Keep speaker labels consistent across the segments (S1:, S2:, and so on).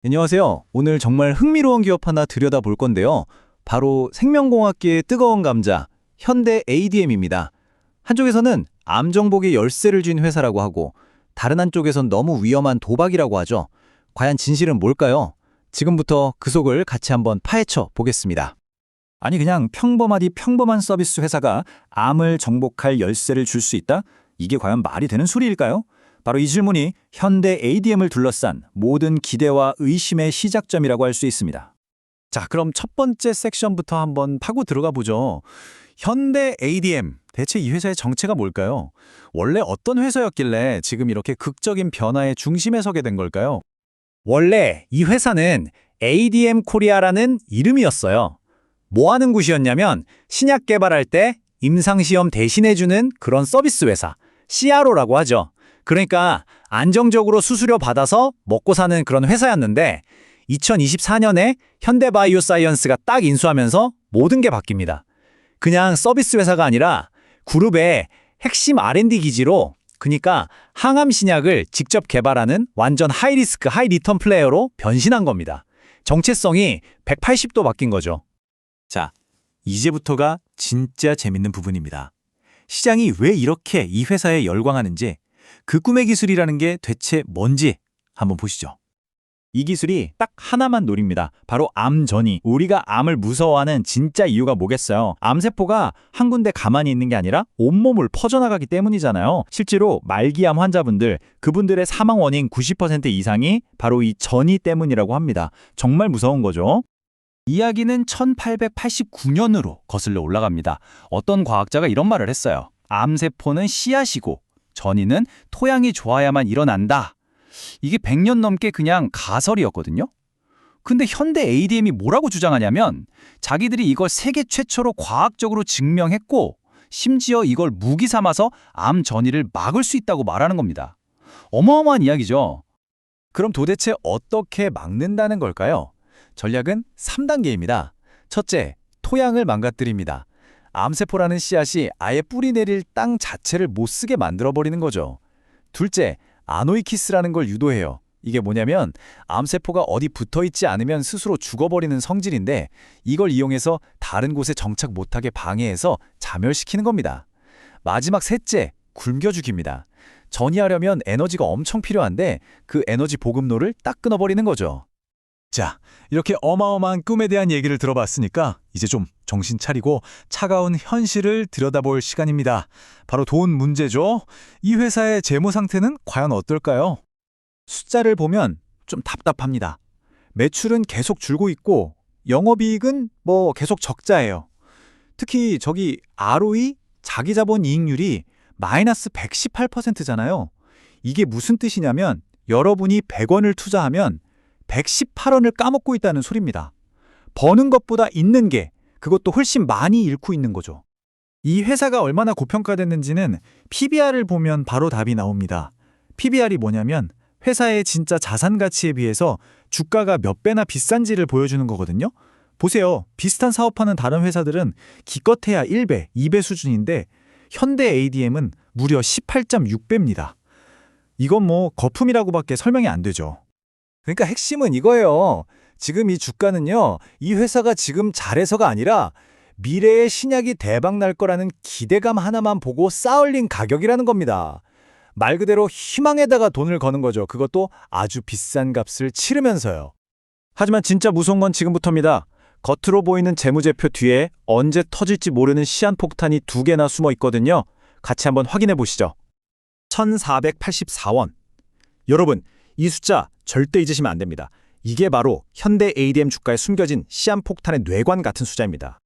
S1: 안녕하세요. 오늘 정말 흥미로운 기업 하나 들여다볼 건데요. 바로 생명공학계의 뜨거운 감자, 현대 ADM입니다. 한쪽에서는 암 정복의 열쇠를 쥔 회사라고 하고 다른 한쪽에선 너무 위험한 도박이라고 하죠. 과연 진실은 뭘까요? 지금부터 그 속을 같이 한번 파헤쳐 보겠습니다.
S2: 아니 그냥 평범하디 평범한 서비스 회사가 암을 정복할 열쇠를 줄 수 있다? 이게 과연 말이 되는 소리일까요? 바로 이 질문이 현대 ADM을 둘러싼 모든 기대와 의심의 시작점이라고 할 수 있습니다.
S3: 자, 그럼 첫 번째 섹션부터 한번 파고 들어가 보죠. 현대 ADM, 대체 이 회사의 정체가 뭘까요? 원래 어떤 회사였길래 지금 이렇게 극적인 변화의 중심에 서게 된 걸까요?
S2: 원래 이 회사는 ADM 코리아라는 이름이었어요. 뭐 하는 곳이었냐면 신약 개발할 때 임상시험 대신해주는 그런 서비스 회사, CRO라고 하죠. 그러니까 안정적으로 수수료 받아서 먹고 사는 그런 회사였는데 2024년에 현대바이오사이언스가 딱 인수하면서 모든 게 바뀝니다. 그냥 서비스 회사가 아니라 그룹의 핵심 R&D 기지로, 그러니까 항암 신약을 직접 개발하는 완전 하이리스크 하이리턴 플레이어로 변신한 겁니다. 정체성이 180도 바뀐 거죠.
S3: 자, 이제부터가 진짜 재밌는 부분입니다. 시장이 왜 이렇게 이 회사에 열광하는지, 그 꿈의 기술이라는 게 대체 뭔지 한번 보시죠.
S2: 이 기술이 딱 하나만 노립니다. 바로 암 전이. 우리가 암을 무서워하는 진짜 이유가 뭐겠어요? 암세포가 한 군데 가만히 있는 게 아니라 온몸을 퍼져나가기 때문이잖아요. 실제로 말기암 환자분들, 그분들의 사망 원인 90% 이상이 바로 이 전이 때문이라고 합니다. 정말 무서운 거죠.
S3: 이야기는 1889년으로 거슬러 올라갑니다. 어떤 과학자가 이런 말을 했어요. 암세포는 씨앗이고 전이는 토양이 좋아야만 일어난다. 이게 100년 넘게 그냥 가설이었거든요. 근데 현대 ADM이 뭐라고 주장하냐면 자기들이 이걸 세계 최초로 과학적으로 증명했고 심지어 이걸 무기 삼아서 암 전이를 막을 수 있다고 말하는 겁니다. 어마어마한 이야기죠.
S1: 그럼 도대체 어떻게 막는다는 걸까요? 전략은 3단계입니다. 첫째, 토양을 망가뜨립니다. 암세포라는 씨앗이 아예 뿌리 내릴 땅 자체를 못 쓰게 만들어버리는 거죠. 둘째, 아노이키스라는 걸 유도해요. 이게 뭐냐면 암세포가 어디 붙어있지 않으면 스스로 죽어버리는 성질인데 이걸 이용해서 다른 곳에 정착 못하게 방해해서 자멸시키는 겁니다. 마지막 셋째, 굶겨 죽입니다. 전이하려면 에너지가 엄청 필요한데 그 에너지 보급로를 딱 끊어버리는 거죠.
S3: 자, 이렇게 어마어마한 꿈에 대한 얘기를 들어봤으니까 이제 좀 정신 차리고 차가운 현실을 들여다볼 시간입니다. 바로 돈 문제죠. 이 회사의 재무 상태는 과연 어떨까요?
S2: 숫자를 보면 좀 답답합니다. 매출은 계속 줄고 있고 영업이익은 계속 적자예요. 특히 저기 ROE, 자기자본 이익률이 마이너스 118%잖아요. 이게 무슨 뜻이냐면 여러분이 100원을 투자하면 118원을 까먹고 있다는 소리입니다. 버는 것보다 잃는 게, 그것도 훨씬 많이 잃고 있는 거죠. 이 회사가 얼마나 고평가됐는지는 PBR을 보면 바로 답이 나옵니다. PBR이 뭐냐면 회사의 진짜 자산 가치에 비해서 주가가 몇 배나 비싼지를 보여주는 거거든요. 보세요. 비슷한 사업하는 다른 회사들은 기껏해야 1배, 2배 수준인데 현대 ADM은 무려 18.6배입니다. 이건 거품이라고밖에 설명이 안 되죠.
S1: 그러니까 핵심은 이거예요. 지금 이 주가는요, 이 회사가 지금 잘해서가 아니라 미래의 신약이 대박 날 거라는 기대감 하나만 보고 쌓아올린 가격이라는 겁니다. 말 그대로 희망에다가 돈을 거는 거죠. 그것도 아주 비싼 값을 치르면서요.
S2: 하지만 진짜 무서운 건 지금부터입니다. 겉으로 보이는 재무제표 뒤에 언제 터질지 모르는 시한폭탄이 2개나 숨어 있거든요. 같이 한번 확인해 보시죠. 1484원. 여러분, 이 숫자 절대 잊으시면 안 됩니다. 이게 바로 현대 ADM 주가에 숨겨진 시한폭탄의 뇌관 같은 숫자입니다.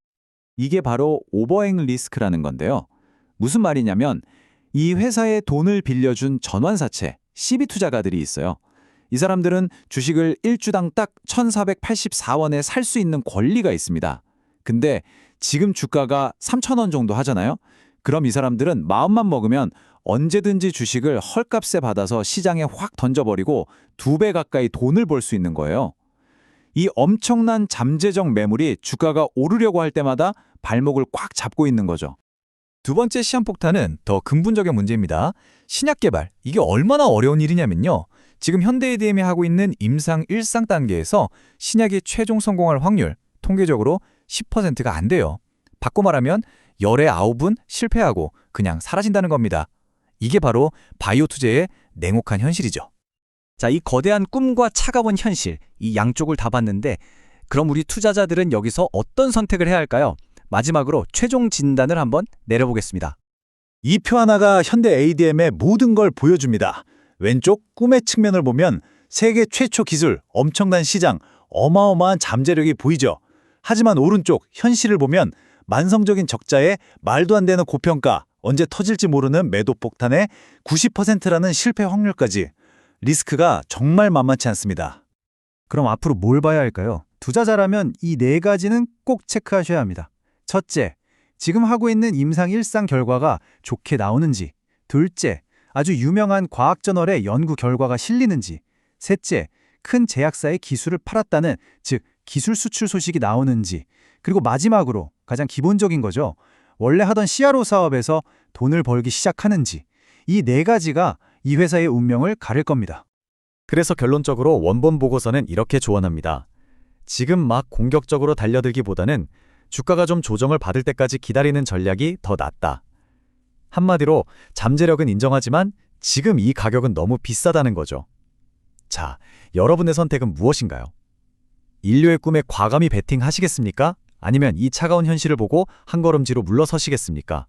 S1: 이게 바로 오버행 리스크라는 건데요. 무슨 말이냐면 이 회사에 돈을 빌려준 전환사채, CB 투자가들이 있어요. 이 사람들은 주식을 1주당 딱 1484원에 살 수 있는 권리가 있습니다. 근데 지금 주가가 3,000원 정도 하잖아요. 그럼 이 사람들은 마음만 먹으면 언제든지 주식을 헐값에 받아서 시장에 확 던져버리고 2배 가까이 돈을 벌 수 있는 거예요. 이 엄청난 잠재적 매물이 주가가 오르려고 할 때마다 발목을 꽉 잡고 있는 거죠.
S3: 두 번째 시한폭탄은 더 근본적인 문제입니다. 신약 개발, 이게 얼마나 어려운 일이냐면요.
S1: 지금 현대 ADM이 하고 있는 임상 1상 단계에서 신약이 최종 성공할 확률 통계적으로 10%가 안 돼요. 바꿔 말하면 열의 9은 실패하고 그냥 사라진다는 겁니다. 이게 바로 바이오 투자의 냉혹한 현실이죠.
S4: 자, 이 거대한 꿈과 차가운 현실, 이 양쪽을 다 봤는데 그럼 우리 투자자들은 여기서 어떤 선택을 해야 할까요? 마지막으로 최종 진단을 한번 내려보겠습니다.
S2: 이 표 하나가 현대 ADM의 모든 걸 보여줍니다. 왼쪽 꿈의 측면을 보면 세계 최초 기술, 엄청난 시장, 어마어마한 잠재력이 보이죠. 하지만 오른쪽 현실을 보면 만성적인 적자에 말도 안 되는 고평가, 언제 터질지 모르는 매도 폭탄에 90%라는 실패 확률까지 리스크가 정말 만만치 않습니다.
S5: 그럼 앞으로 뭘 봐야 할까요? 투자자라면 이 네 가지는 꼭 체크하셔야 합니다. 첫째, 지금 하고 있는 임상 1상 결과가 좋게 나오는지. 둘째, 아주 유명한 과학저널의 연구 결과가 실리는지. 셋째, 큰 제약사의 기술을 팔았다는, 즉 기술 수출 소식이 나오는지. 그리고 마지막으로 가장 기본적인 거죠. 원래 하던 CRO 사업에서 돈을 벌기 시작하는지. 이 네 가지가 이 회사의 운명을 가릴 겁니다.
S1: 그래서 결론적으로 원본 보고서는 이렇게 조언합니다. 지금 막 공격적으로 달려들기보다는 주가가 좀 조정을 받을 때까지 기다리는 전략이 더 낫다. 한마디로 잠재력은 인정하지만 지금 이 가격은 너무 비싸다는 거죠. 자, 여러분의 선택은 무엇인가요? 인류의 꿈에 과감히 베팅하시겠습니까? 아니면 이 차가운 현실을 보고 한 걸음 뒤로 물러서시겠습니까?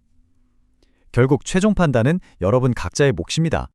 S1: 결국 최종 판단은 여러분 각자의 몫입니다.